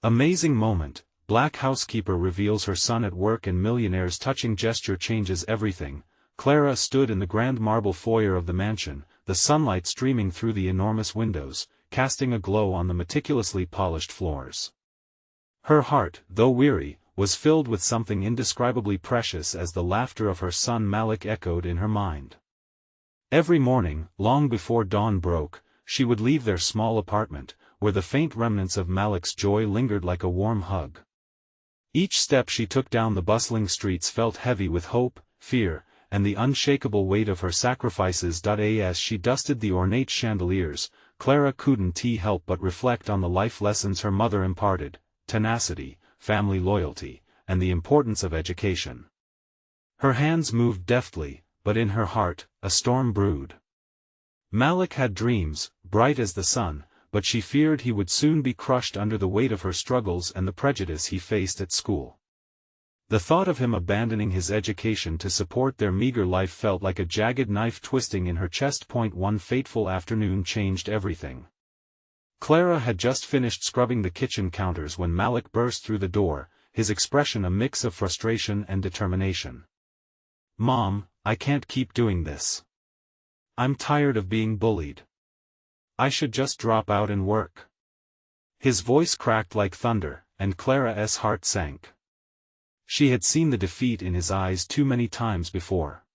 Amazing moment, Black Housekeeper reveals her son at work and Millionaire's touching gesture changes everything. Clara stood in the grand marble foyer of the mansion, the sunlight streaming through the enormous windows, casting a glow on the meticulously polished floors. Her heart, though weary, was filled with something indescribably precious as the laughter of her son Malik echoed in her mind. Every morning, long before dawn broke, she would leave their small apartment, where the faint remnants of Malik's joy lingered like a warm hug. Each step she took down the bustling streets felt heavy with hope, fear, and the unshakable weight of her sacrifices. As she dusted the ornate chandeliers, Clara couldn't help but reflect on the life lessons her mother imparted: tenacity, family loyalty, and the importance of education. Her hands moved deftly, but in her heart, a storm brewed. Malik had dreams, bright as the sun, but she feared he would soon be crushed under the weight of her struggles and the prejudice he faced at school. The thought of him abandoning his education to support their meager life felt like a jagged knife twisting in her chest. One fateful afternoon changed everything. Clara had just finished scrubbing the kitchen counters when Malik burst through the door, his expression a mix of frustration and determination. "Mom, I can't keep doing this. I'm tired of being bullied. I should just drop out and work." His voice cracked like thunder, and Clara's heart sank. She had seen the defeat in his eyes too many times before.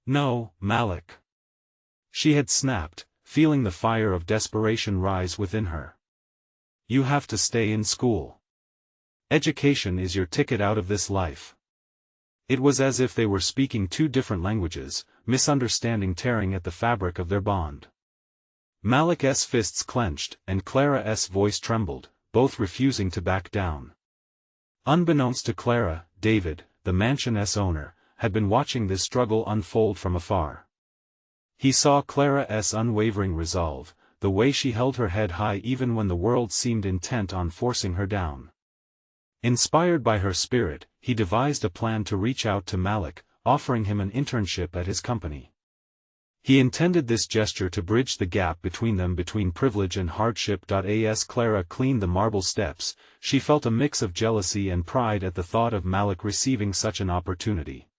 "No, Malik," she had snapped, feeling the fire of desperation rise within her. "You have to stay in school. Education is your ticket out of this life." It was as if they were speaking two different languages, misunderstanding tearing at the fabric of their bond. Malik's fists clenched, and Clara's voice trembled, both refusing to back down. Unbeknownst to Clara, David, the mansion's owner, had been watching this struggle unfold from afar. He saw Clara's unwavering resolve, the way she held her head high even when the world seemed intent on forcing her down. Inspired by her spirit, he devised a plan to reach out to Malik, offering him an internship at his company. He intended this gesture to bridge the gap between them, between privilege and hardship. As Clara cleaned the marble steps, she felt a mix of jealousy and pride at the thought of Malik receiving such an opportunity.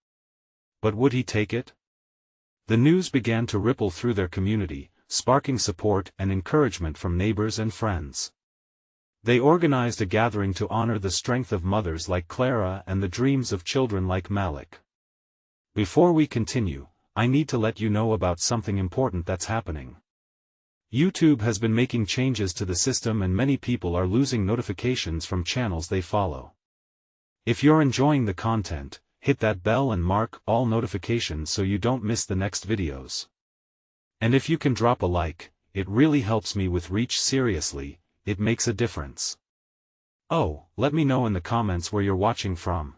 But would he take it? The news began to ripple through their community, sparking support and encouragement from neighbors and friends. They organized a gathering to honor the strength of mothers like Clara and the dreams of children like Malik. Before we continue, I need to let you know about something important that's happening. YouTube has been making changes to the system and many people are losing notifications from channels they follow. If you're enjoying the content, hit that bell and mark all notifications so you don't miss the next videos. And if you can drop a like, it really helps me with reach. Seriously, it makes a difference. Oh, let me know in the comments where you're watching from.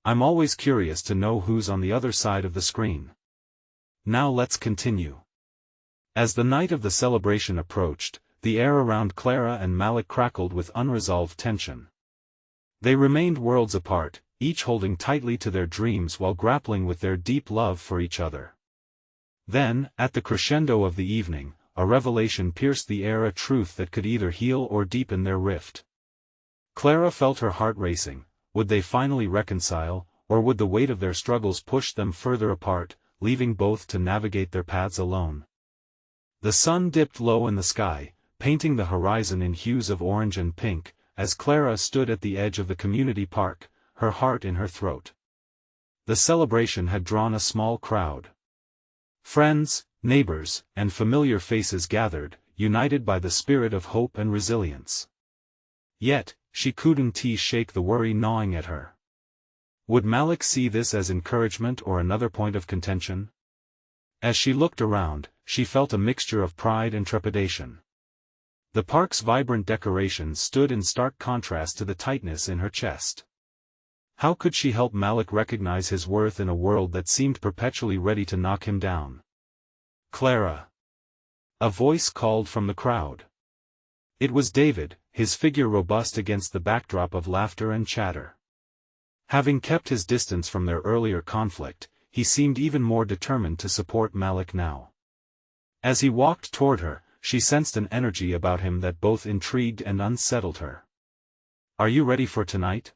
I'm always curious to know who's on the other side of the screen. Now let's continue. As the night of the celebration approached, the air around Clara and Malik crackled with unresolved tension. They remained worlds apart, each holding tightly to their dreams while grappling with their deep love for each other. Then, at the crescendo of the evening, a revelation pierced the air, a truth that could either heal or deepen their rift. Clara felt her heart racing. Would they finally reconcile, or would the weight of their struggles push them further apart, leaving both to navigate their paths alone? The sun dipped low in the sky, painting the horizon in hues of orange and pink, as Clara stood at the edge of the community park, her heart in her throat. The celebration had drawn a small crowd. Friends, neighbors, and familiar faces gathered, united by the spirit of hope and resilience. Yet, she couldn't shake the worry gnawing at her. Would Malik see this as encouragement or another point of contention? As she looked around, she felt a mixture of pride and trepidation. The park's vibrant decorations stood in stark contrast to the tightness in her chest. How could she help Malik recognize his worth in a world that seemed perpetually ready to knock him down? "Clara!" A voice called from the crowd. It was David, his figure robust against the backdrop of laughter and chatter. Having kept his distance from their earlier conflict, he seemed even more determined to support Malik now. As he walked toward her, she sensed an energy about him that both intrigued and unsettled her. Are you ready for tonight?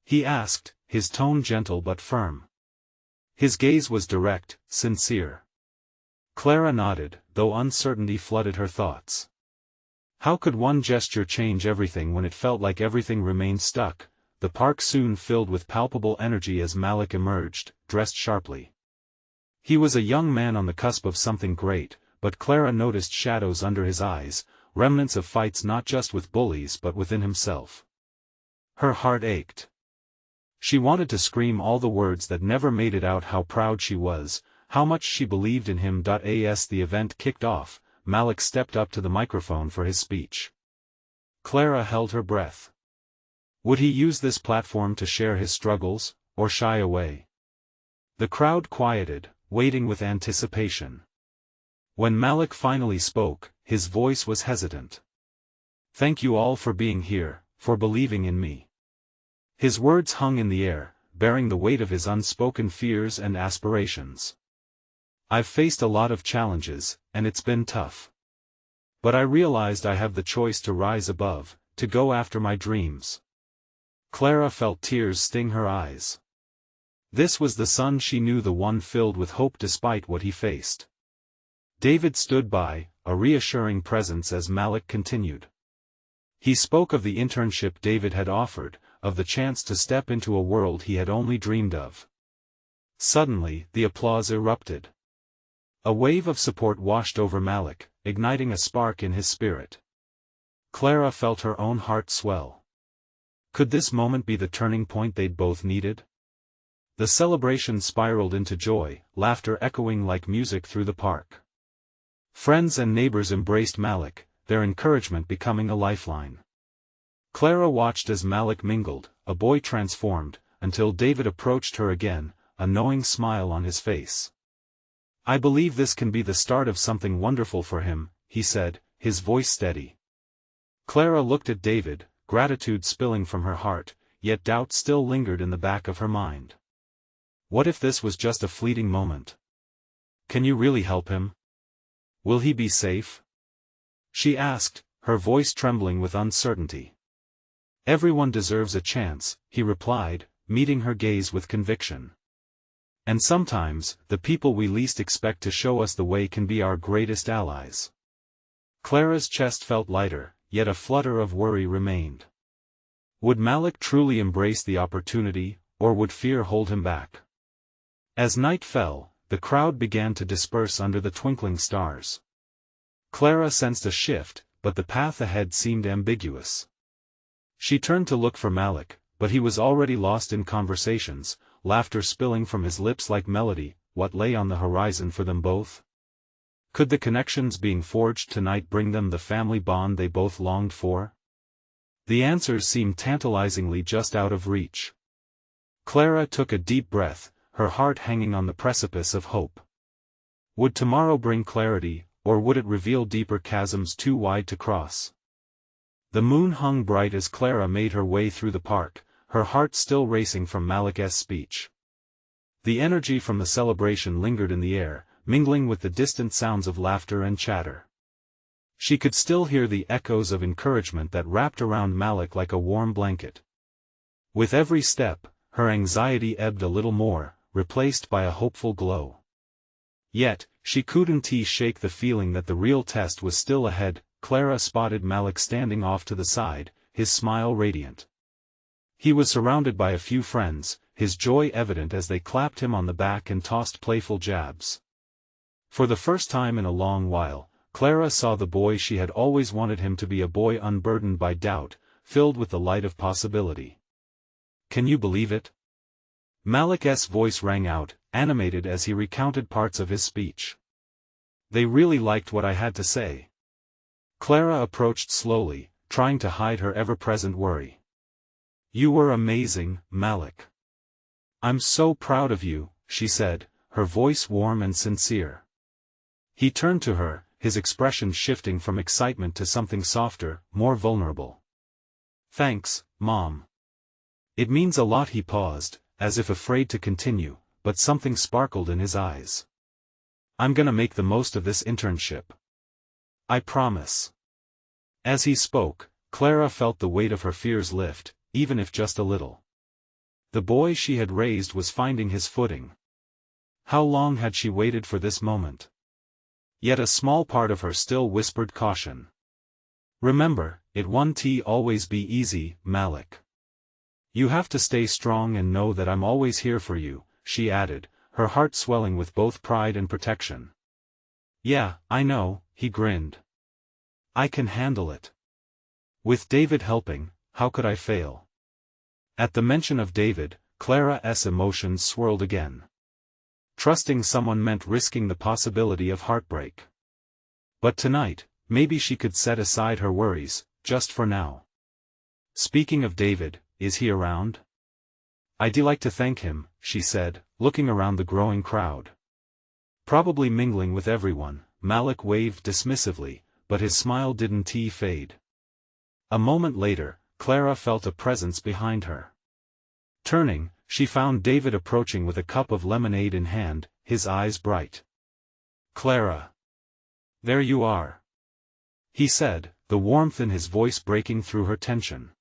He asked, his tone gentle but firm. His gaze was direct, sincere. Clara nodded, though uncertainty flooded her thoughts. How could one gesture change everything when it felt like everything remained stuck? The park soon filled with palpable energy as Malik emerged, dressed sharply. He was a young man on the cusp of something great, but Clara noticed shadows under his eyes, remnants of fights not just with bullies but within himself. Her heart ached. She wanted to scream all the words that never made it out how proud she was, how much she believed in him. As the event kicked off, Malik stepped up to the microphone for his speech. Clara held her breath. Would he use this platform to share his struggles, or shy away? The crowd quieted, waiting with anticipation. When Malik finally spoke, his voice was hesitant. Thank you all for being here, for believing in me. His words hung in the air, bearing the weight of his unspoken fears and aspirations. I've faced a lot of challenges, and it's been tough. But I realized I have the choice to rise above, to go after my dreams. Clara felt tears sting her eyes. This was the son she knew, the one filled with hope despite what he faced. David stood by, a reassuring presence as Malik continued. He spoke of the internship David had offered, of the chance to step into a world he had only dreamed of. Suddenly, the applause erupted. A wave of support washed over Malik, igniting a spark in his spirit. Clara felt her own heart swell. Could this moment be the turning point they'd both needed? The celebration spiraled into joy, laughter echoing like music through the park. Friends and neighbors embraced Malik, their encouragement becoming a lifeline. Clara watched as Malik mingled, a boy transformed, until David approached her again, a knowing smile on his face. I believe this can be the start of something wonderful for him, he said, his voice steady. Clara looked at David, gratitude spilling from her heart, yet doubt still lingered in the back of her mind. What if this was just a fleeting moment? Can you really help him? Will he be safe? She asked, her voice trembling with uncertainty. Everyone deserves a chance, he replied, meeting her gaze with conviction. And sometimes, the people we least expect to show us the way can be our greatest allies. Clara's chest felt lighter, yet a flutter of worry remained. Would Malik truly embrace the opportunity, or would fear hold him back? As night fell, the crowd began to disperse under the twinkling stars. Clara sensed a shift, but the path ahead seemed ambiguous. She turned to look for Malik, but he was already lost in conversations, laughter spilling from his lips like melody. What lay on the horizon for them both? Could the connections being forged tonight bring them the family bond they both longed for? The answers seemed tantalizingly just out of reach. Clara took a deep breath, her heart hanging on the precipice of hope. Would tomorrow bring clarity, or would it reveal deeper chasms too wide to cross? The moon hung bright as Clara made her way through the park, her heart still racing from Malik's speech. The energy from the celebration lingered in the air, mingling with the distant sounds of laughter and chatter. She could still hear the echoes of encouragement that wrapped around Malik like a warm blanket. With every step, her anxiety ebbed a little more, replaced by a hopeful glow. Yet, she couldn't shake the feeling that the real test was still ahead. Clara spotted Malik standing off to the side, his smile radiant. He was surrounded by a few friends, his joy evident as they clapped him on the back and tossed playful jabs. For the first time in a long while, Clara saw the boy she had always wanted him to be, a boy unburdened by doubt, filled with the light of possibility. Can you believe it? Malik's voice rang out, animated as he recounted parts of his speech. They really liked what I had to say. Clara approached slowly, trying to hide her ever-present worry. You were amazing, Malik. I'm so proud of you, she said, her voice warm and sincere. He turned to her, his expression shifting from excitement to something softer, more vulnerable. Thanks, Mom. It means a lot. He paused, as if afraid to continue, but something sparkled in his eyes. I'm gonna make the most of this internship. I promise. As he spoke, Clara felt the weight of her fears lift, even if just a little. The boy she had raised was finding his footing. How long had she waited for this moment? Yet a small part of her still whispered caution. Remember, it won't always be easy, Malik. You have to stay strong and know that I'm always here for you, she added, her heart swelling with both pride and protection. Yeah, I know, he grinned. I can handle it. With David helping, how could I fail? At the mention of David, Clara's emotions swirled again. Trusting someone meant risking the possibility of heartbreak. But tonight, maybe she could set aside her worries, just for now. Speaking of David, is he around? I'd like to thank him, she said, looking around the growing crowd. Probably mingling with everyone, Malik waved dismissively, but his smile didn't fade. A moment later, Clara felt a presence behind her. Turning, she found David approaching with a cup of lemonade in hand, his eyes bright. Clara. There you are. He said, the warmth in his voice breaking through her tension.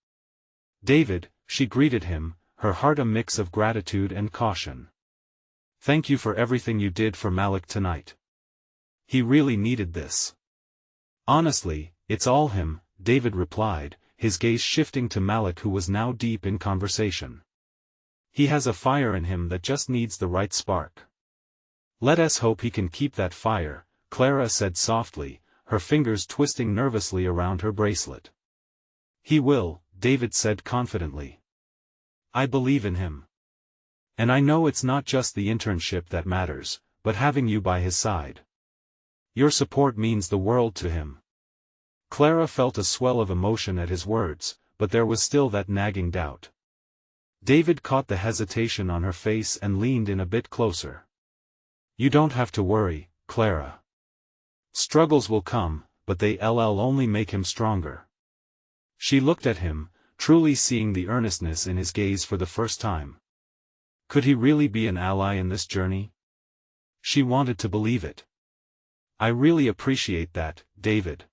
David, she greeted him, her heart a mix of gratitude and caution. Thank you for everything you did for Malik tonight. He really needed this. Honestly, it's all him, David replied, his gaze shifting to Malik who was now deep in conversation. He has a fire in him that just needs the right spark. Let us hope he can keep that fire, Clara said softly, her fingers twisting nervously around her bracelet. He will, David said confidently. I believe in him. And I know it's not just the internship that matters, but having you by his side. Your support means the world to him. Clara felt a swell of emotion at his words, but there was still that nagging doubt. David caught the hesitation on her face and leaned in a bit closer. You don't have to worry, Clara. Struggles will come, but they'll only make him stronger. She looked at him, truly seeing the earnestness in his gaze for the first time. Could he really be an ally in this journey? She wanted to believe it. I really appreciate that, David.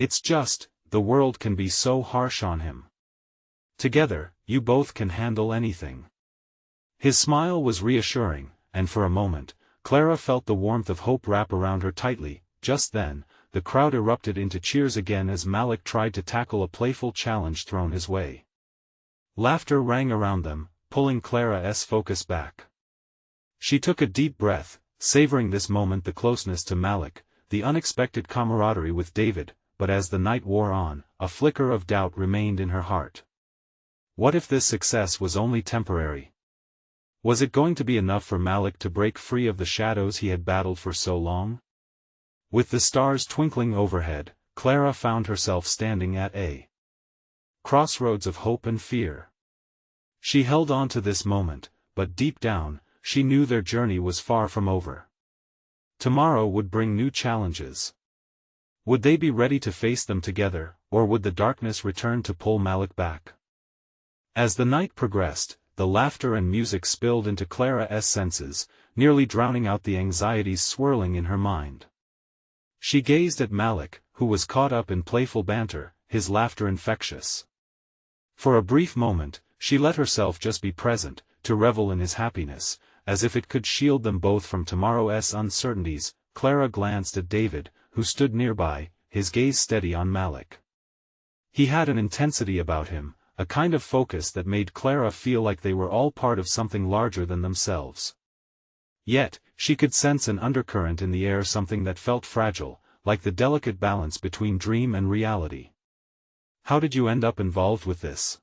It's just, the world can be so harsh on him. Together, you both can handle anything. His smile was reassuring, and for a moment, Clara felt the warmth of hope wrap around her tightly. Just then, the crowd erupted into cheers again as Malik tried to tackle a playful challenge thrown his way. Laughter rang around them, pulling Clara's focus back. She took a deep breath, savoring this moment, the closeness to Malik, the unexpected camaraderie with David, but as the night wore on, a flicker of doubt remained in her heart. What if this success was only temporary? Was it going to be enough for Malik to break free of the shadows he had battled for so long? With the stars twinkling overhead, Clara found herself standing at a crossroads of hope and fear. She held on to this moment, but deep down, she knew their journey was far from over. Tomorrow would bring new challenges. Would they be ready to face them together, or would the darkness return to pull Malik back? As the night progressed, the laughter and music spilled into Clara's senses, nearly drowning out the anxieties swirling in her mind. She gazed at Malik, who was caught up in playful banter, his laughter infectious. For a brief moment, she let herself just be present, to revel in his happiness, as if it could shield them both from tomorrow's uncertainties. Clara glanced at David, who stood nearby, his gaze steady on Malik. He had an intensity about him, a kind of focus that made Clara feel like they were all part of something larger than themselves. Yet, she could sense an undercurrent in the air, something that felt fragile, like the delicate balance between dream and reality. How did you end up involved with this?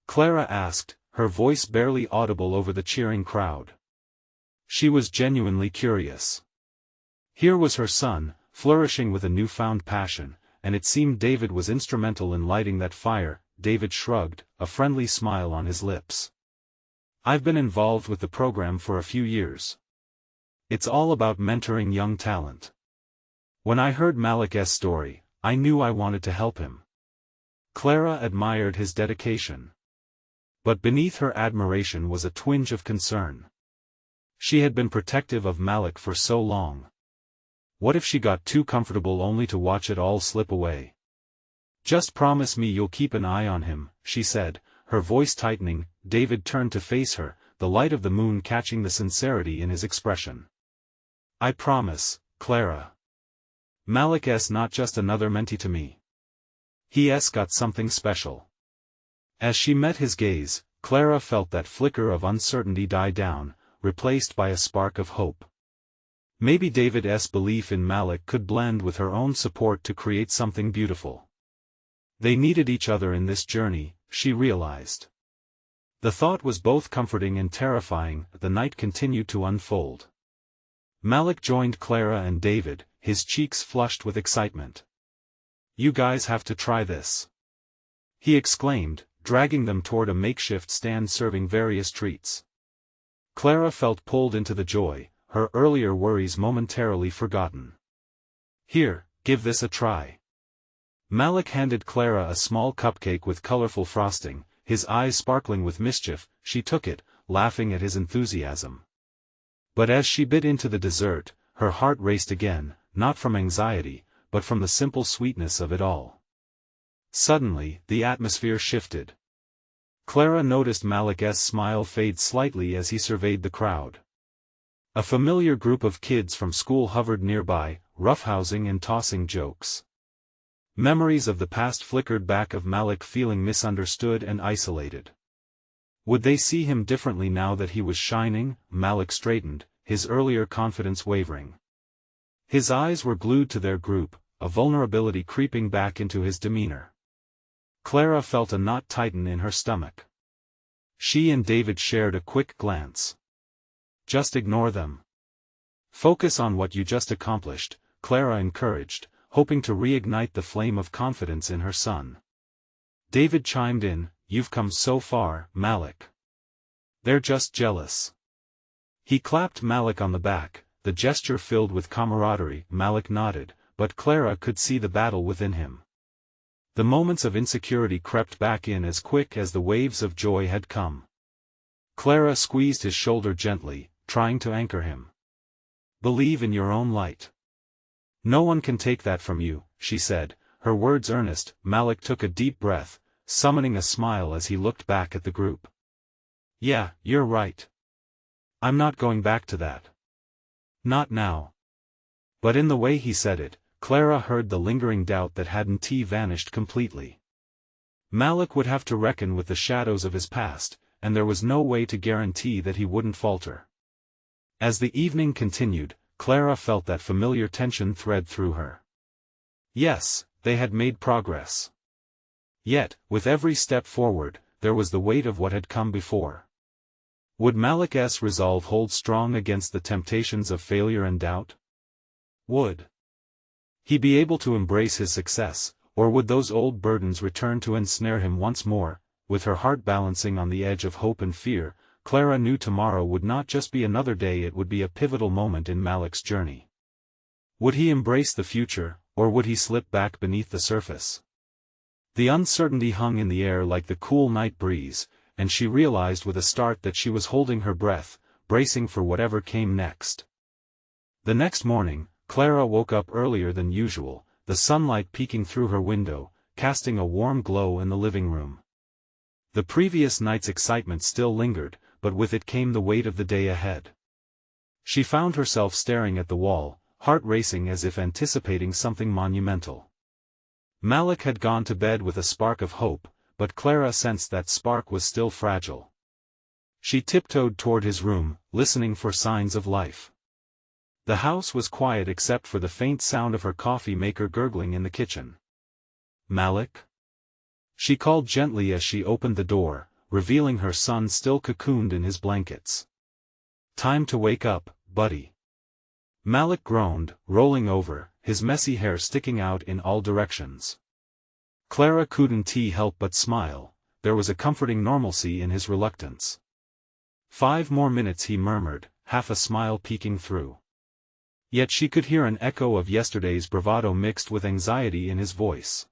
Clara asked, her voice barely audible over the cheering crowd. She was genuinely curious. Here was her son, flourishing with a newfound passion, and it seemed David was instrumental in lighting that fire. David shrugged, a friendly smile on his lips. I've been involved with the program for a few years. It's all about mentoring young talent. When I heard Malik's story, I knew I wanted to help him. Clara admired his dedication. But beneath her admiration was a twinge of concern. She had been protective of Malik for so long. What if she got too comfortable only to watch it all slip away? Just promise me you'll keep an eye on him, she said, her voice tightening. David turned to face her, the light of the moon catching the sincerity in his expression. I promise, Clara. Malik's not just another mentee to me. He's got something special. As she met his gaze, Clara felt that flicker of uncertainty die down, replaced by a spark of hope. Maybe David's belief in Malik could blend with her own support to create something beautiful. They needed each other in this journey, she realized. The thought was both comforting and terrifying. The night continued to unfold. Malik joined Clara and David, his cheeks flushed with excitement. You guys have to try this, he exclaimed, dragging them toward a makeshift stand serving various treats. Clara felt pulled into the joy, her earlier worries momentarily forgotten. Here, give this a try. Malik handed Clara a small cupcake with colorful frosting, his eyes sparkling with mischief. She took it, laughing at his enthusiasm. But as she bit into the dessert, her heart raced again, not from anxiety, but from the simple sweetness of it all. Suddenly, the atmosphere shifted. Clara noticed Malik's smile fade slightly as he surveyed the crowd. A familiar group of kids from school hovered nearby, roughhousing and tossing jokes. Memories of the past flickered back of Malik feeling misunderstood and isolated. Would they see him differently now that he was shining? Malik straightened, his earlier confidence wavering. His eyes were glued to their group, a vulnerability creeping back into his demeanor. Clara felt a knot tighten in her stomach. She and David shared a quick glance. Just ignore them. Focus on what you just accomplished, Clara encouraged, hoping to reignite the flame of confidence in her son. David chimed in, You've come so far, Malik. They're just jealous. He clapped Malik on the back, the gesture filled with camaraderie. Malik nodded, but Clara could see the battle within him. The moments of insecurity crept back in as quick as the waves of joy had come. Clara squeezed his shoulder gently, trying to anchor him. Believe in your own light. No one can take that from you, she said, her words earnest. Malik took a deep breath, summoning a smile as he looked back at the group. Yeah, you're right. I'm not going back to that. Not now. But in the way he said it, Clara heard the lingering doubt that hadn't vanished completely. Malik would have to reckon with the shadows of his past, and there was no way to guarantee that he wouldn't falter. As the evening continued, Clara felt that familiar tension thread through her. Yes, they had made progress. Yet, with every step forward, there was the weight of what had come before. Would Malik's resolve hold strong against the temptations of failure and doubt? Would he be able to embrace his success, or would those old burdens return to ensnare him once more? With her heart balancing on the edge of hope and fear, Clara knew tomorrow would not just be another day, it would be a pivotal moment in Malik's journey. Would he embrace the future, or would he slip back beneath the surface? The uncertainty hung in the air like the cool night breeze, and she realized with a start that she was holding her breath, bracing for whatever came next. The next morning, Clara woke up earlier than usual, the sunlight peeking through her window, casting a warm glow in the living room. The previous night's excitement still lingered, but with it came the weight of the day ahead. She found herself staring at the wall, heart racing as if anticipating something monumental. Malik had gone to bed with a spark of hope, but Clara sensed that spark was still fragile. She tiptoed toward his room, listening for signs of life. The house was quiet except for the faint sound of her coffee maker gurgling in the kitchen. Malik? She called gently as she opened the door, revealing her son still cocooned in his blankets. Time to wake up, buddy. Malik groaned, rolling over, his messy hair sticking out in all directions. Clara couldn't help but smile, there was a comforting normalcy in his reluctance. 5 more minutes, he murmured, half a smile peeking through. Yet she could hear an echo of yesterday's bravado mixed with anxiety in his voice.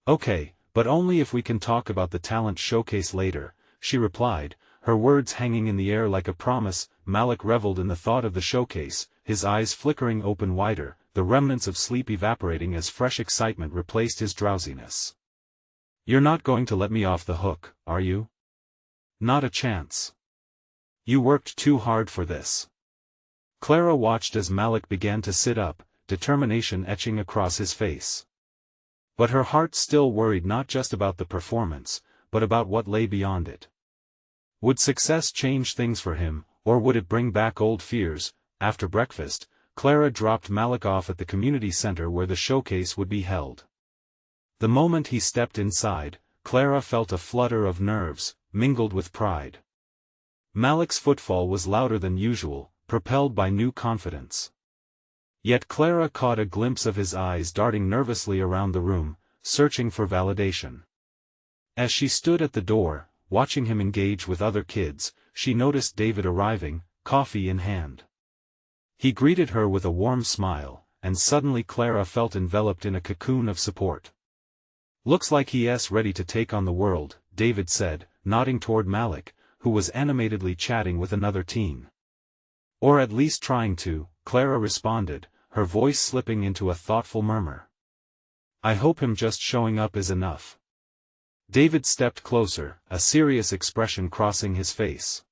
Okay, but only if we can talk about the talent showcase later, she replied, her words hanging in the air like a promise. Malik reveled in the thought of the showcase, his eyes flickering open wider, the remnants of sleep evaporating as fresh excitement replaced his drowsiness. "You're not going to let me off the hook, are you? Not a chance. You worked too hard for this." Clara watched as Malik began to sit up, determination etching across his face. But her heart still worried not just about the performance, but about what lay beyond it. Would success change things for him, or would it bring back old fears? After breakfast, Clara dropped Malik off at the community center where the showcase would be held. The moment he stepped inside, Clara felt a flutter of nerves, mingled with pride. Malik's footfall was louder than usual, propelled by new confidence. Yet Clara caught a glimpse of his eyes darting nervously around the room, searching for validation. As she stood at the door, watching him engage with other kids, she noticed David arriving, coffee in hand. He greeted her with a warm smile, and suddenly Clara felt enveloped in a cocoon of support. "Looks like he's ready to take on the world," David said, nodding toward Malik, who was animatedly chatting with another teen. "Or at least trying to," Clara responded, her voice slipping into a thoughtful murmur. "I hope him just showing up is enough." David stepped closer, a serious expression crossing his face.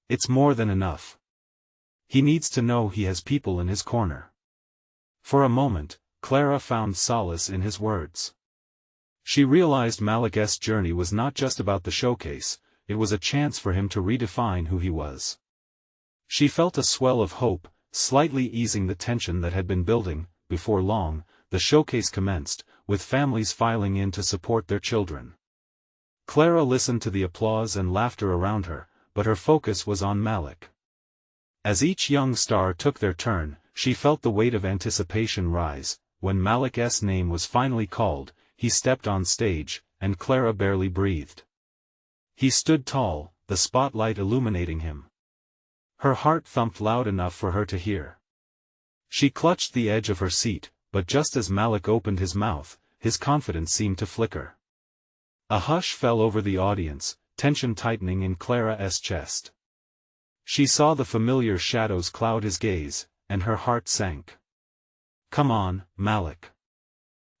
"It's more than enough. He needs to know he has people in his corner." For a moment, Clara found solace in his words. She realized Malik's journey was not just about the showcase, it was a chance for him to redefine who he was. She felt a swell of hope, slightly easing the tension that had been building. Before long, the showcase commenced, with families filing in to support their children. Clara listened to the applause and laughter around her, but her focus was on Malik. As each young star took their turn, she felt the weight of anticipation rise. When Malik's name was finally called, he stepped on stage, and Clara barely breathed. He stood tall, the spotlight illuminating him. Her heart thumped loud enough for her to hear. She clutched the edge of her seat, but just as Malik opened his mouth, his confidence seemed to flicker. A hush fell over the audience, tension tightening in Clara's chest. She saw the familiar shadows cloud his gaze, and her heart sank. "Come on, Malik.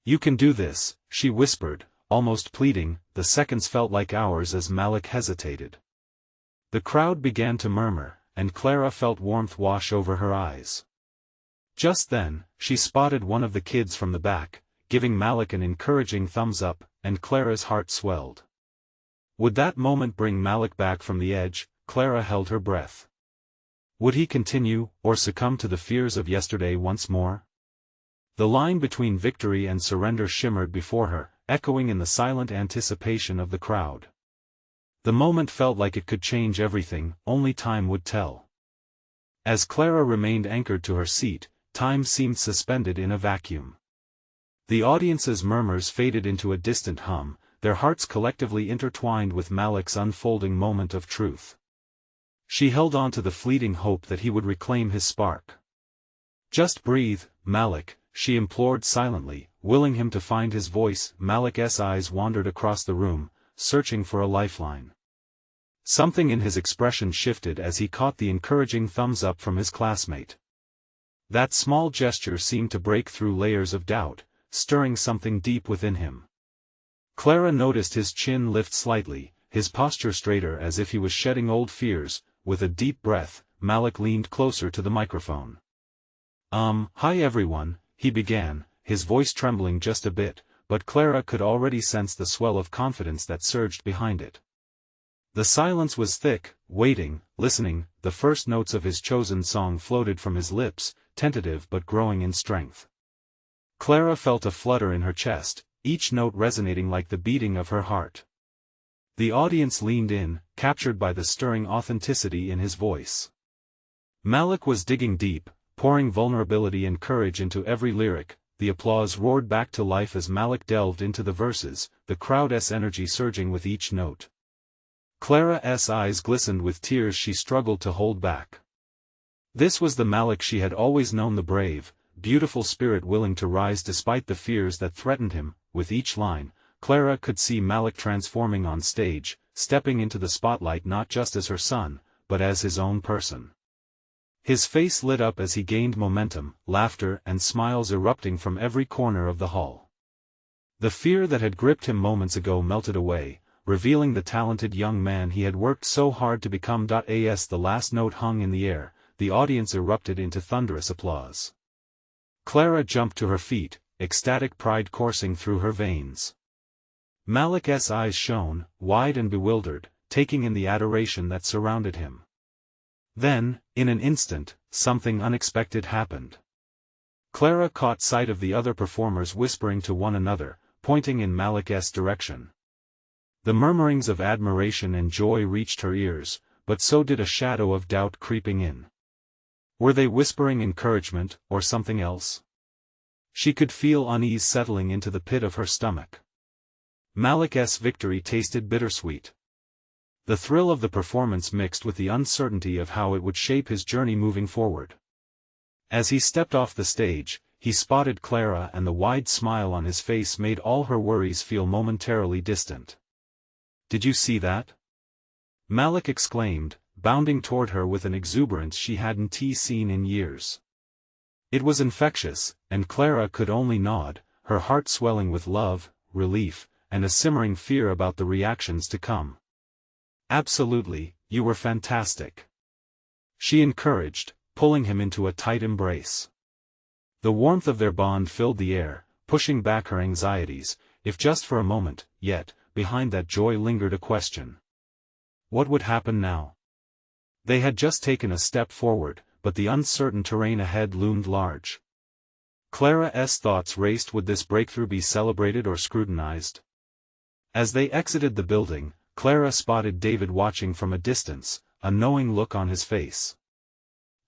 You can do this," she whispered, almost pleading. The seconds felt like hours as Malik hesitated. The crowd began to murmur, and Clara felt warmth wash over her eyes. Just then, she spotted one of the kids from the back, giving Malik an encouraging thumbs up, and Clara's heart swelled. Would that moment bring Malik back from the edge? Clara held her breath. Would he continue, or succumb to the fears of yesterday once more? The line between victory and surrender shimmered before her, echoing in the silent anticipation of the crowd. The moment felt like it could change everything, only time would tell. As Clara remained anchored to her seat, time seemed suspended in a vacuum. The audience's murmurs faded into a distant hum, their hearts collectively intertwined with Malik's unfolding moment of truth. She held on to the fleeting hope that he would reclaim his spark. "Just breathe, Malik," she implored silently, willing him to find his voice. Malik's eyes wandered across the room, searching for a lifeline. Something in his expression shifted as he caught the encouraging thumbs up from his classmate. That small gesture seemed to break through layers of doubt, stirring something deep within him. Clara noticed his chin lift slightly, his posture straighter as if he was shedding old fears. With a deep breath, Malik leaned closer to the microphone. Hi everyone," he began, his voice trembling just a bit, but Clara could already sense the swell of confidence that surged behind it. The silence was thick, waiting, listening. The first notes of his chosen song floated from his lips, tentative but growing in strength. Clara felt a flutter in her chest, each note resonating like the beating of her heart. The audience leaned in, captured by the stirring authenticity in his voice. Malik was digging deep, pouring vulnerability and courage into every lyric. The applause roared back to life as Malik delved into the verses, the crowd's energy surging with each note. Clara's eyes glistened with tears she struggled to hold back. This was the Malik she had always known, the brave, beautiful spirit willing to rise despite the fears that threatened him. With each line, Clara could see Malik transforming on stage, stepping into the spotlight not just as her son, but as his own person. His face lit up as he gained momentum, laughter and smiles erupting from every corner of the hall. The fear that had gripped him moments ago melted away, revealing the talented young man he had worked so hard to become. As the last note hung in the air, the audience erupted into thunderous applause. Clara jumped to her feet, ecstatic pride coursing through her veins. Malik's eyes shone, wide and bewildered, taking in the adoration that surrounded him. Then, in an instant, something unexpected happened. Clara caught sight of the other performers whispering to one another, pointing in Malik's direction. The murmurings of admiration and joy reached her ears, but so did a shadow of doubt creeping in. Were they whispering encouragement, or something else? She could feel unease settling into the pit of her stomach. Malik's victory tasted bittersweet. The thrill of the performance mixed with the uncertainty of how it would shape his journey moving forward. As he stepped off the stage, he spotted Clara, and the wide smile on his face made all her worries feel momentarily distant. "Did you see that?" Malik exclaimed, bounding toward her with an exuberance she hadn't seen in years. It was infectious, and Clara could only nod, her heart swelling with love, relief, and a simmering fear about the reactions to come. "Absolutely, you were fantastic," she encouraged, pulling him into a tight embrace. The warmth of their bond filled the air, pushing back her anxieties, if just for a moment, yet, behind that joy lingered a question. What would happen now? They had just taken a step forward, but the uncertain terrain ahead loomed large. Clara's thoughts raced: would this breakthrough be celebrated or scrutinized? As they exited the building, Clara spotted David watching from a distance, a knowing look on his face.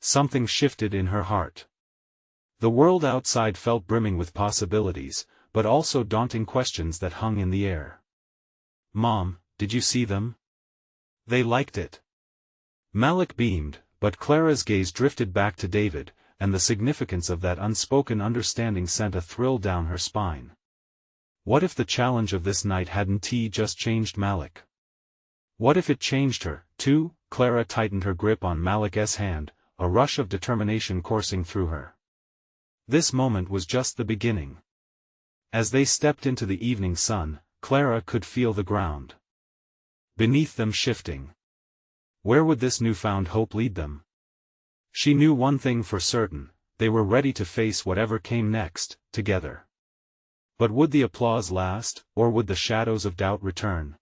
Something shifted in her heart. The world outside felt brimming with possibilities, but also daunting questions that hung in the air. "Mom, did you see them? They liked it." Malik beamed, but Clara's gaze drifted back to David, and the significance of that unspoken understanding sent a thrill down her spine. What if the challenge of this night hadn't just changed Malik? What if it changed her, too? Clara tightened her grip on Malik's hand, a rush of determination coursing through her. This moment was just the beginning. As they stepped into the evening sun, Clara could feel the ground beneath them shifting. Where would this newfound hope lead them? She knew one thing for certain: they were ready to face whatever came next, together. But would the applause last, or would the shadows of doubt return?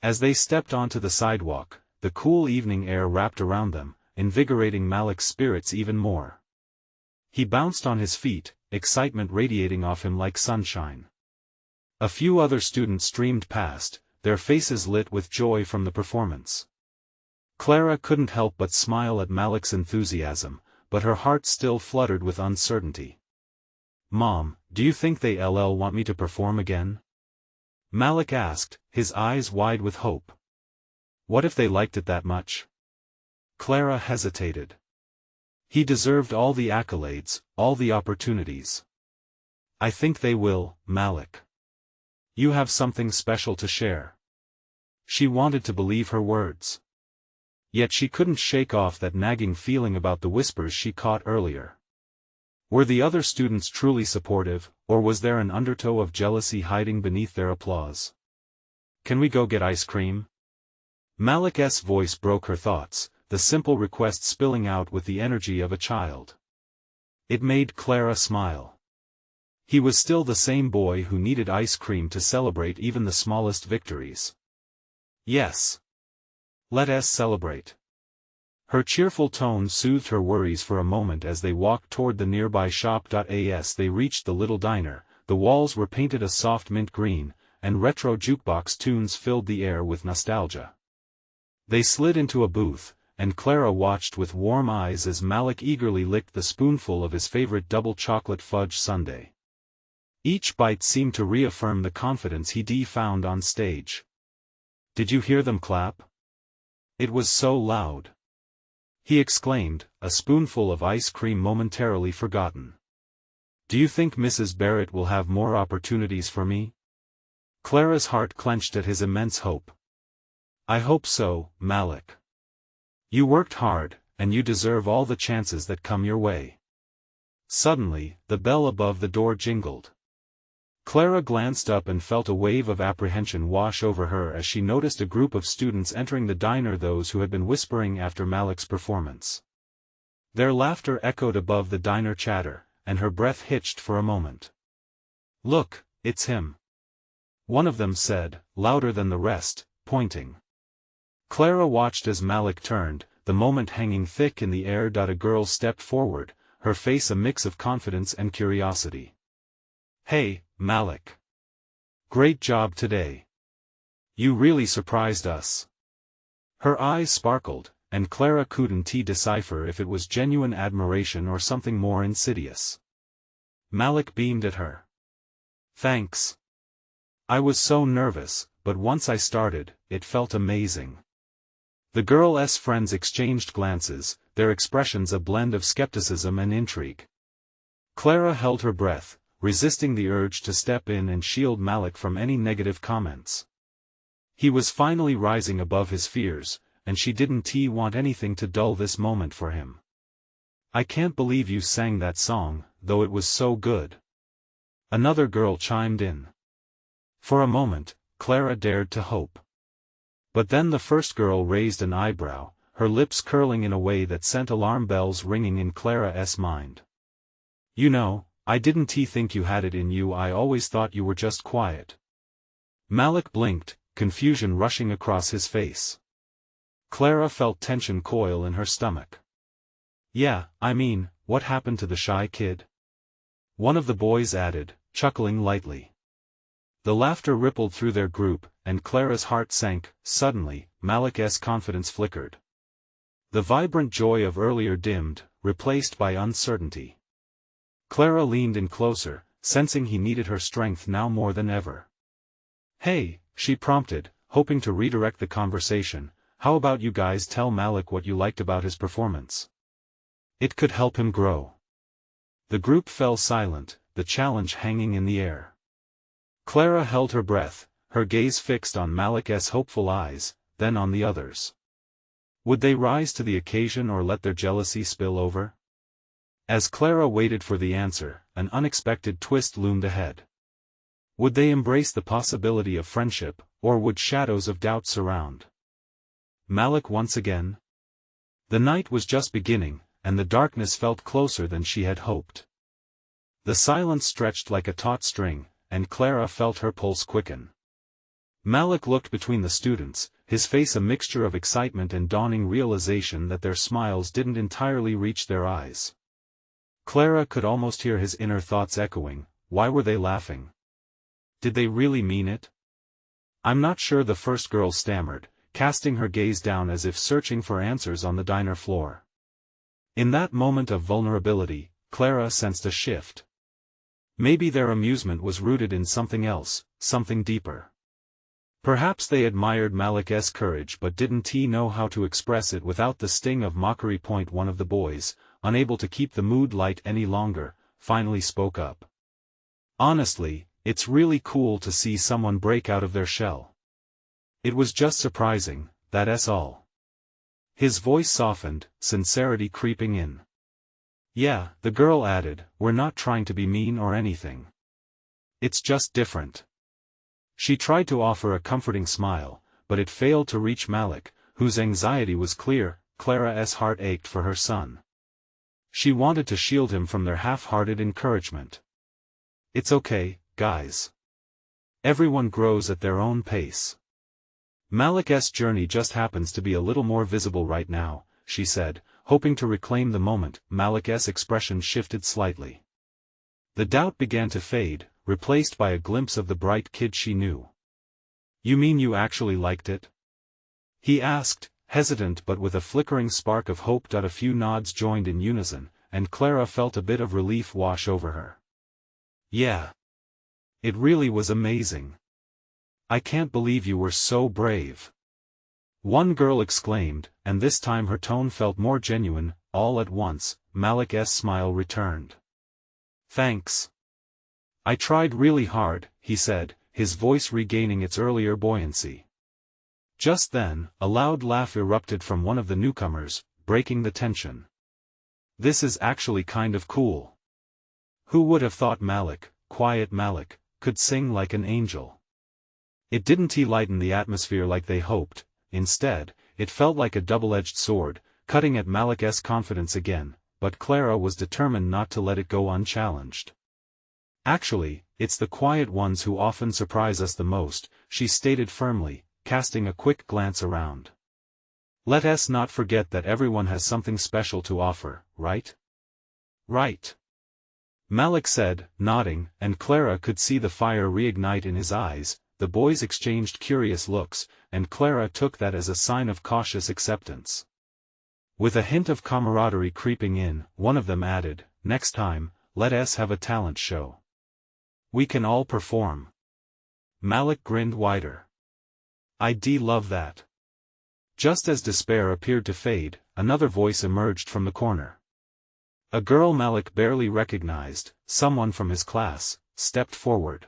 As they stepped onto the sidewalk, the cool evening air wrapped around them, invigorating Malik's spirits even more. He bounced on his feet, excitement radiating off him like sunshine. A few other students streamed past, their faces lit with joy from the performance. Clara couldn't help but smile at Malik's enthusiasm, but her heart still fluttered with uncertainty. "Mom, do you think they'll want me to perform again?" Malik asked, his eyes wide with hope. What if they liked it that much? Clara hesitated. He deserved all the accolades, all the opportunities. "I think they will, Malik. You have something special to share." She wanted to believe her words. Yet she couldn't shake off that nagging feeling about the whispers she caught earlier. Were the other students truly supportive, or was there an undertow of jealousy hiding beneath their applause? "Can we go get ice cream?" Malik's voice broke her thoughts, the simple request spilling out with the energy of a child. It made Clara smile. He was still the same boy who needed ice cream to celebrate even the smallest victories. "Yes. Let us celebrate." Her cheerful tone soothed her worries for a moment as they walked toward the nearby shop. As they reached the little diner, the walls were painted a soft mint green, and retro jukebox tunes filled the air with nostalgia. They slid into a booth, and Clara watched with warm eyes as Malik eagerly licked the spoonful of his favorite double chocolate fudge sundae. Each bite seemed to reaffirm the confidence he'd found on stage. "Did you hear them clap? It was so loud," he exclaimed, a spoonful of ice cream momentarily forgotten. "Do you think Mrs. Barrett will have more opportunities for me?" Clara's heart clenched at his immense hope. "I hope so, Malik. You worked hard, and you deserve all the chances that come your way. Suddenly, the bell above the door jingled. Clara glanced up and felt a wave of apprehension wash over her as she noticed a group of students entering the diner, those who had been whispering after Malik's performance. Their laughter echoed above the diner chatter, and her breath hitched for a moment. "Look, it's him," one of them said, louder than the rest, pointing. Clara watched as Malik turned, the moment hanging thick in the air. A girl stepped forward, her face a mix of confidence and curiosity. "Hey, Malik. Great job today. You really surprised us." Her eyes sparkled, and Clara couldn't decipher if it was genuine admiration or something more insidious. Malik beamed at her. "Thanks. I was so nervous, but once I started, it felt amazing." The girl's friends exchanged glances, their expressions a blend of skepticism and intrigue. Clara held her breath, resisting the urge to step in and shield Malik from any negative comments. He was finally rising above his fears, and she didn't want anything to dull this moment for him. "I can't believe you sang that song, though it was so good," another girl chimed in. For a moment, Clara dared to hope. But then the first girl raised an eyebrow, her lips curling in a way that sent alarm bells ringing in Clara's mind. "You know, I didn't think you had it in you. I always thought you were just quiet." Malik blinked, confusion rushing across his face. Clara felt tension coil in her stomach. "Yeah, I mean, what happened to the shy kid?" one of the boys added, chuckling lightly. The laughter rippled through their group, and Clara's heart sank. Suddenly, Malik's confidence flickered. The vibrant joy of earlier dimmed, replaced by uncertainty. Clara leaned in closer, sensing he needed her strength now more than ever. "Hey," she prompted, hoping to redirect the conversation, "how about you guys tell Malik what you liked about his performance? It could help him grow." The group fell silent, the challenge hanging in the air. Clara held her breath, her gaze fixed on Malik's hopeful eyes, then on the others. Would they rise to the occasion or let their jealousy spill over? As Clara waited for the answer, an unexpected twist loomed ahead. Would they embrace the possibility of friendship, or would shadows of doubt surround Malik once again? The night was just beginning, and the darkness felt closer than she had hoped. The silence stretched like a taut string, and Clara felt her pulse quicken. Malik looked between the students, his face a mixture of excitement and dawning realization that their smiles didn't entirely reach their eyes. Clara could almost hear his inner thoughts echoing. Why were they laughing? Did they really mean it? "I'm not sure," the first girl stammered, casting her gaze down as if searching for answers on the diner floor. In that moment of vulnerability, Clara sensed a shift. Maybe their amusement was rooted in something else, something deeper. Perhaps they admired Malik's courage but didn't know how to express it without the sting of mockery. One of the boys, unable to keep the mood light any longer, finally spoke up. "Honestly, it's really cool to see someone break out of their shell. It was just surprising, that's all." His voice softened, sincerity creeping in. "Yeah," the girl added, "we're not trying to be mean or anything. It's just different." She tried to offer a comforting smile, but it failed to reach Malik, whose anxiety was clear. Clara's heart ached for her son. She wanted to shield him from their half-hearted encouragement. "It's okay, guys. Everyone grows at their own pace. Malik's journey just happens to be a little more visible right now," she said, hoping to reclaim the moment. Malik's expression shifted slightly. The doubt began to fade, replaced by a glimpse of the bright kid she knew. "You mean you actually liked it?" he asked, hesitant but with a flickering spark of hope. A few nods joined in unison, and Clara felt a bit of relief wash over her. "Yeah. It really was amazing. I can't believe you were so brave," one girl exclaimed, and this time her tone felt more genuine. All at once, Malik's smile returned. "Thanks. I tried really hard," he said, his voice regaining its earlier buoyancy. Just then, a loud laugh erupted from one of the newcomers. breaking the tension. This is actually kind of cool. Who would have thought Malik, quiet Malik, could sing like an angel? It didn't lighten the atmosphere like they hoped. Instead, it felt like a double-edged sword, cutting at Malik's confidence again, but Clara was determined not to let it go unchallenged. Actually, it's the quiet ones who often surprise us the most, she stated firmly, casting a quick glance around. Let us not forget that everyone has something special to offer, right? Right. Malik said, nodding, and Clara could see the fire reignite in his eyes. The boys exchanged curious looks, and Clara took that as a sign of cautious acceptance. With a hint of camaraderie creeping in, one of them added, next time, let us have a talent show. We can all perform. Malik grinned wider. I'd love that. Just as despair appeared to fade, another voice emerged from the corner. A girl Malik barely recognized, someone from his class, stepped forward.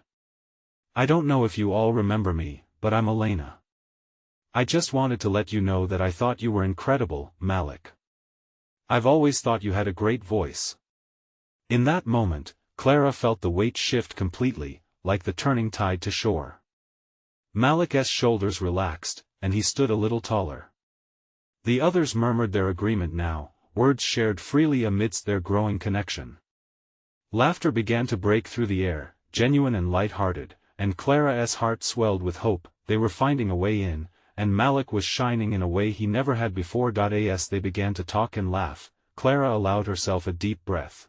I don't know if you all remember me, but I'm Elena. I just wanted to let you know that I thought you were incredible, Malik. I've always thought you had a great voice. In that moment, Clara felt the weight shift completely, like the turning tide to shore. Malik's shoulders relaxed, and he stood a little taller. The others murmured their agreement now, words shared freely amidst their growing connection. Laughter began to break through the air, genuine and light-hearted, and Clara's heart swelled with hope. They were finding a way in, and Malik was shining in a way he never had before. As they began to talk and laugh, Clara allowed herself a deep breath.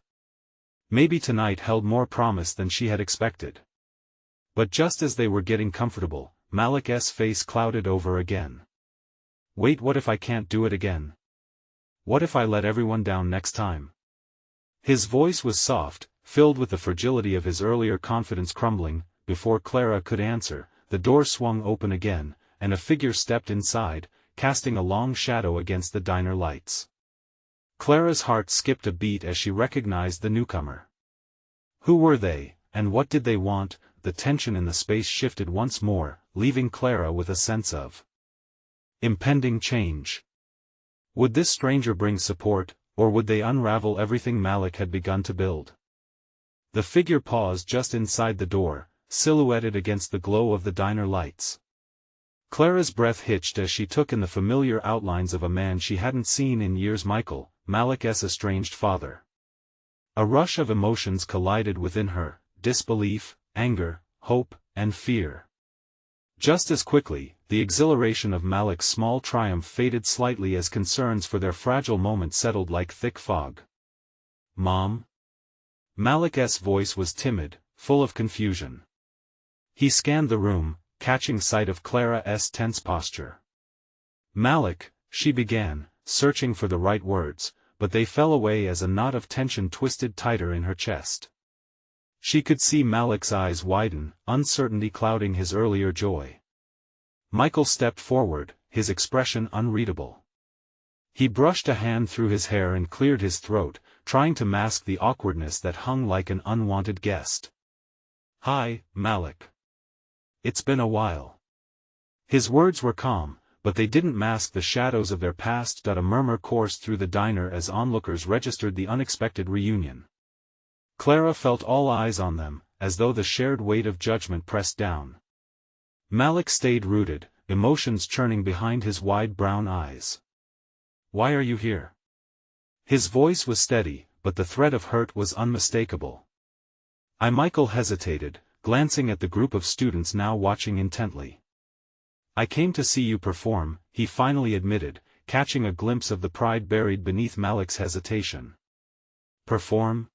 Maybe tonight held more promise than she had expected. But just as they were getting comfortable, Malik's face clouded over again. Wait, what if I can't do it again? What if I let everyone down next time? His voice was soft, filled with the fragility of his earlier confidence crumbling. Before Clara could answer, the door swung open again, and a figure stepped inside, casting a long shadow against the diner lights. Clara's heart skipped a beat as she recognized the newcomer. Who were they, and what did they want? The tension in the space shifted once more, leaving Clara with a sense of impending change. Would this stranger bring support, or would they unravel everything Malik had begun to build? The figure paused just inside the door, silhouetted against the glow of the diner lights. Clara's breath hitched as she took in the familiar outlines of a man she hadn't seen in years. Michael, Malik's estranged father. A rush of emotions collided within her, disbelief, anger, hope, and fear. Just as quickly, the exhilaration of Malik's small triumph faded slightly as concerns for their fragile moment settled like thick fog. Mom? Malik's voice was timid, full of confusion. He scanned the room, catching sight of Clara's tense posture. Malik, she began, searching for the right words, but they fell away as a knot of tension twisted tighter in her chest. She could see Malik's eyes widen, uncertainty clouding his earlier joy. Michael stepped forward, his expression unreadable. He brushed a hand through his hair and cleared his throat, trying to mask the awkwardness that hung like an unwanted guest. Hi, Malik. It's been a while. His words were calm, but they didn't mask the shadows of their past. A murmur coursed through the diner as onlookers registered the unexpected reunion. Clara felt all eyes on them, as though the shared weight of judgment pressed down. Malik stayed rooted, emotions churning behind his wide brown eyes. Why are you here? His voice was steady, but the threat of hurt was unmistakable. Michael hesitated, glancing at the group of students now watching intently. I came to see you perform, he finally admitted, catching a glimpse of the pride buried beneath Malik's hesitation. Perform?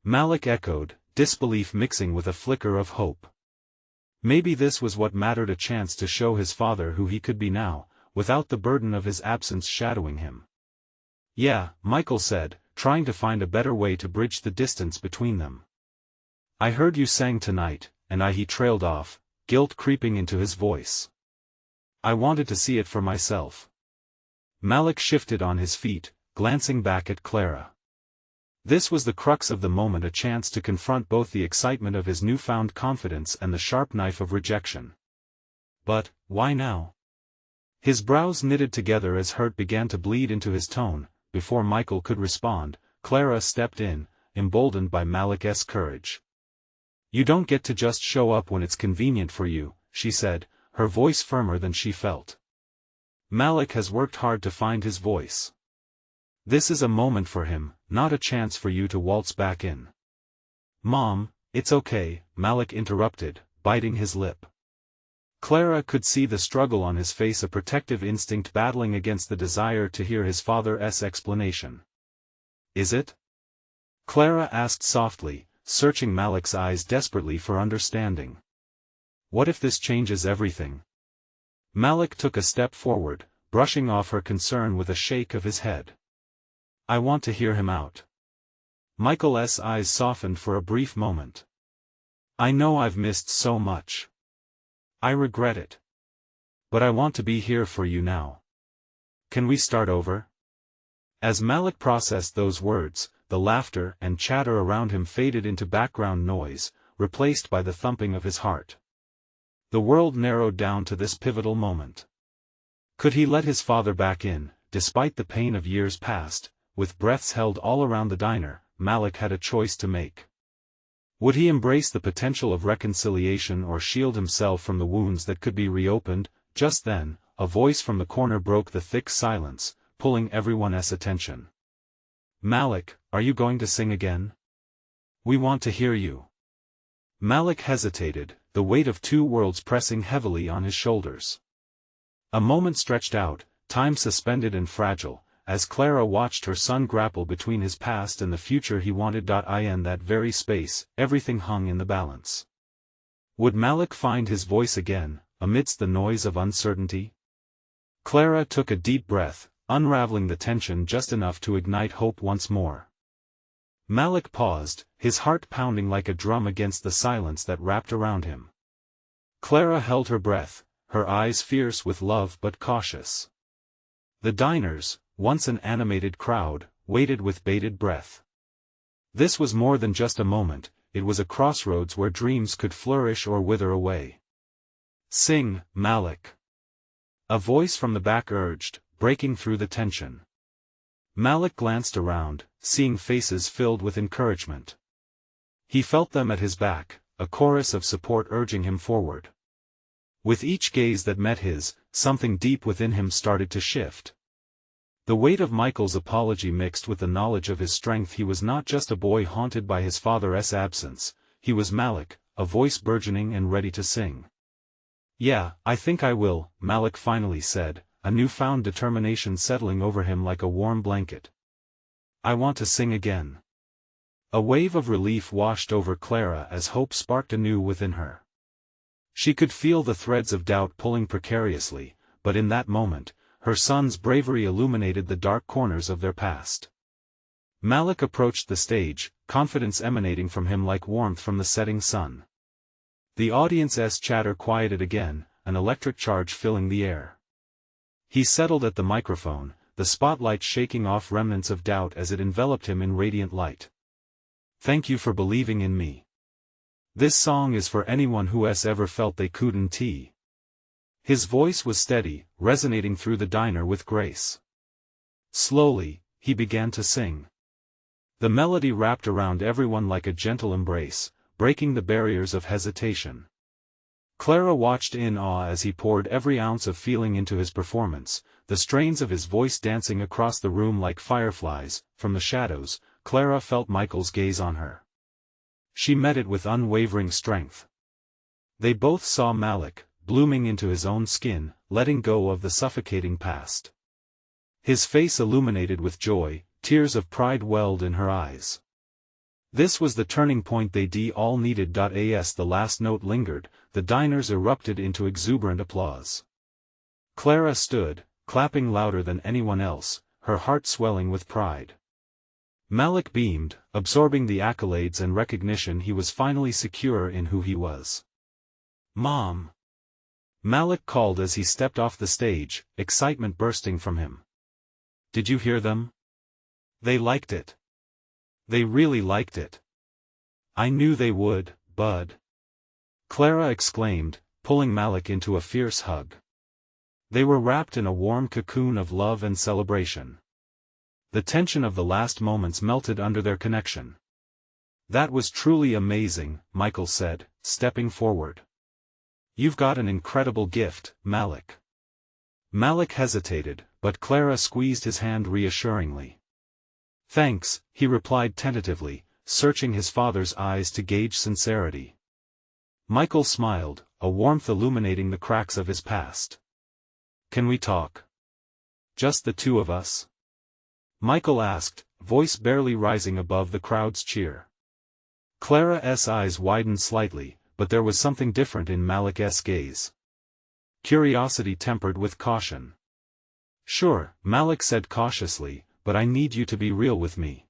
Malik echoed, disbelief mixing with a flicker of hope. Maybe this was what mattered, a chance to show his father who he could be now, without the burden of his absence shadowing him. Yeah, Michael said, trying to find a better way to bridge the distance between them. I heard you sang tonight, and he trailed off, guilt creeping into his voice. I wanted to see it for myself. Malik shifted on his feet, glancing back at Clara. This was the crux of the moment, a chance to confront both the excitement of his newfound confidence and the sharp knife of rejection. But, why now? His brows knitted together as hurt began to bleed into his tone. Before Michael could respond, Clara stepped in, emboldened by Malik's courage. "You don't get to just show up when it's convenient for you," she said, her voice firmer than she felt. "Malik has worked hard to find his voice. This is a moment for him, not a chance for you to waltz back in." "Mom, it's okay," Malik interrupted, biting his lip. Clara could see the struggle on his face, a protective instinct battling against the desire to hear his father's explanation. "Is it?" Clara asked softly, searching Malik's eyes desperately for understanding. "What if this changes everything?" Malik took a step forward, brushing off her concern with a shake of his head. "I want to hear him out." Michael's eyes softened for a brief moment. "I know I've missed so much. I regret it. But I want to be here for you now. Can we start over?" As Malik processed those words, the laughter and chatter around him faded into background noise, replaced by the thumping of his heart. The world narrowed down to this pivotal moment. Could he let his father back in, despite the pain of years past? With breaths held all around the diner, Malik had a choice to make. Would he embrace the potential of reconciliation or shield himself from the wounds that could be reopened? Just then, a voice from the corner broke the thick silence, pulling everyone's attention. "Malik, are you going to sing again? We want to hear you." Malik hesitated, the weight of two worlds pressing heavily on his shoulders. A moment stretched out, time suspended and fragile, as Clara watched her son grapple between his past and the future he wanted. In that very space, everything hung in the balance. Would Malik find his voice again, amidst the noise of uncertainty? Clara took a deep breath, unraveling the tension just enough to ignite hope once more. Malik paused, his heart pounding like a drum against the silence that wrapped around him. Clara held her breath, her eyes fierce with love but cautious. The diners, once an animated crowd, waited with bated breath. This was more than just a moment, it was a crossroads where dreams could flourish or wither away. "Sing, Malik," a voice from the back urged, breaking through the tension. Malik glanced around, seeing faces filled with encouragement. He felt them at his back, a chorus of support urging him forward. With each gaze that met his, something deep within him started to shift. The weight of Michael's apology mixed with the knowledge of his strength. He was not just a boy haunted by his father's absence, he was Malik, a voice burgeoning and ready to sing. "Yeah, I think I will," Malik finally said, a newfound determination settling over him like a warm blanket. "I want to sing again." A wave of relief washed over Clara as hope sparked anew within her. She could feel the threads of doubt pulling precariously, but in that moment, her son's bravery illuminated the dark corners of their past. Malik approached the stage, confidence emanating from him like warmth from the setting sun. The audience's chatter quieted again, an electric charge filling the air. He settled at the microphone, the spotlight shaking off remnants of doubt as it enveloped him in radiant light. "Thank you for believing in me. This song is for anyone who has ever felt they couldn't." His voice was steady, resonating through the diner with grace. Slowly, he began to sing. The melody wrapped around everyone like a gentle embrace, breaking the barriers of hesitation. Clara watched in awe as he poured every ounce of feeling into his performance, the strains of his voice dancing across the room like fireflies. From the shadows, Clara felt Michael's gaze on her. She met it with unwavering strength. They both saw Malik, blooming into his own skin, letting go of the suffocating past. His face illuminated with joy, tears of pride welled in her eyes. This was the turning point they all needed. As the last note lingered, the diners erupted into exuberant applause. Clara stood, clapping louder than anyone else, her heart swelling with pride. Malik beamed, absorbing the accolades and recognition. He was finally secure in who he was. "Mom!" Malik called as he stepped off the stage, excitement bursting from him. "Did you hear them? They liked it. They really liked it. I knew they would, Bud," Clara exclaimed, pulling Malik into a fierce hug. They were wrapped in a warm cocoon of love and celebration. The tension of the last moments melted under their connection. "That was truly amazing," Michael said, stepping forward. "You've got an incredible gift, Malik." Malik hesitated, but Clara squeezed his hand reassuringly. "Thanks," he replied tentatively, searching his father's eyes to gauge sincerity. Michael smiled, a warmth illuminating the cracks of his past. "Can we talk? Just the two of us?" Michael asked, voice barely rising above the crowd's cheer. Clara's eyes widened slightly, but there was something different in Malik's gaze. Curiosity tempered with caution. "Sure," Malik said cautiously, "but I need you to be real with me."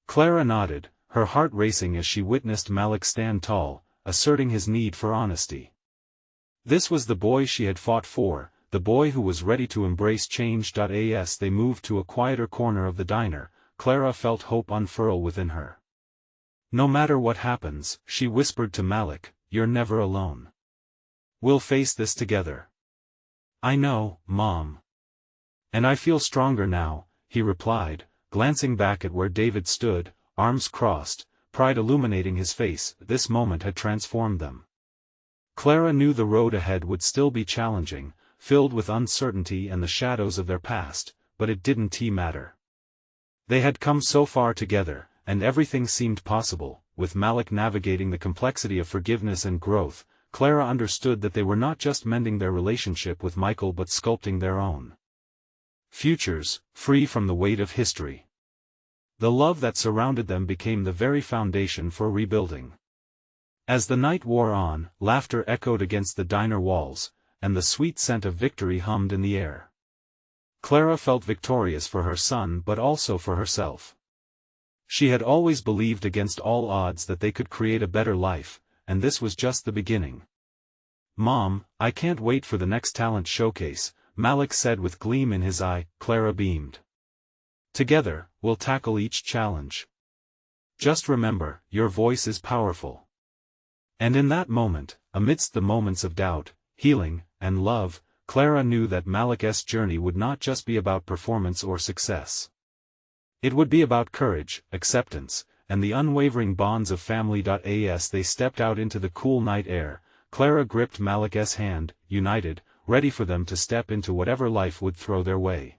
Clara nodded, her heart racing as she witnessed Malik stand tall, asserting his need for honesty. This was the boy she had fought for, the boy who was ready to embrace change. As they moved to a quieter corner of the diner, Clara felt hope unfurl within her. "No matter what happens," she whispered to Malik, "you're never alone. We'll face this together." "I know, Mom. And I feel stronger now," he replied, glancing back at where David stood, arms crossed, pride illuminating his face. This moment had transformed them. Clara knew the road ahead would still be challenging, filled with uncertainty and the shadows of their past, but it didn't matter. They had come so far together, and everything seemed possible. With Malik navigating the complexity of forgiveness and growth, Clara understood that they were not just mending their relationship with Michael but sculpting their own futures, free from the weight of history. The love that surrounded them became the very foundation for rebuilding. As the night wore on, laughter echoed against the diner walls, and the sweet scent of victory hummed in the air. Clara felt victorious for her son but also for herself. She had always believed against all odds that they could create a better life, and this was just the beginning. "Mom, I can't wait for the next talent showcase," Malik said with gleam in his eye. Clara beamed. "Together, we'll tackle each challenge. Just remember, your voice is powerful." And in that moment, amidst the moments of doubt, healing, and love, Clara knew that Malik's journey would not just be about performance or success. It would be about courage, acceptance, and the unwavering bonds of family. As they stepped out into the cool night air, Clara gripped Malik's hand, united, ready for them to step into whatever life would throw their way.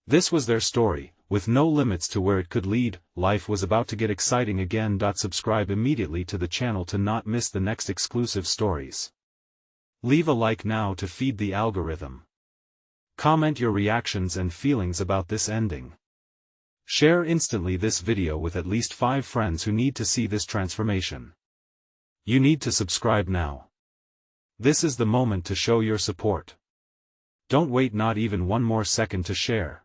This was their story, with no limits to where it could lead. Life was about to get exciting again. Subscribe immediately to the channel to not miss the next exclusive stories. Leave a like now to feed the algorithm. Comment your reactions and feelings about this ending. Share instantly this video with at least 5 friends who need to see this transformation. You need to subscribe now. This is the moment to show your support. Don't wait not even one more second to share.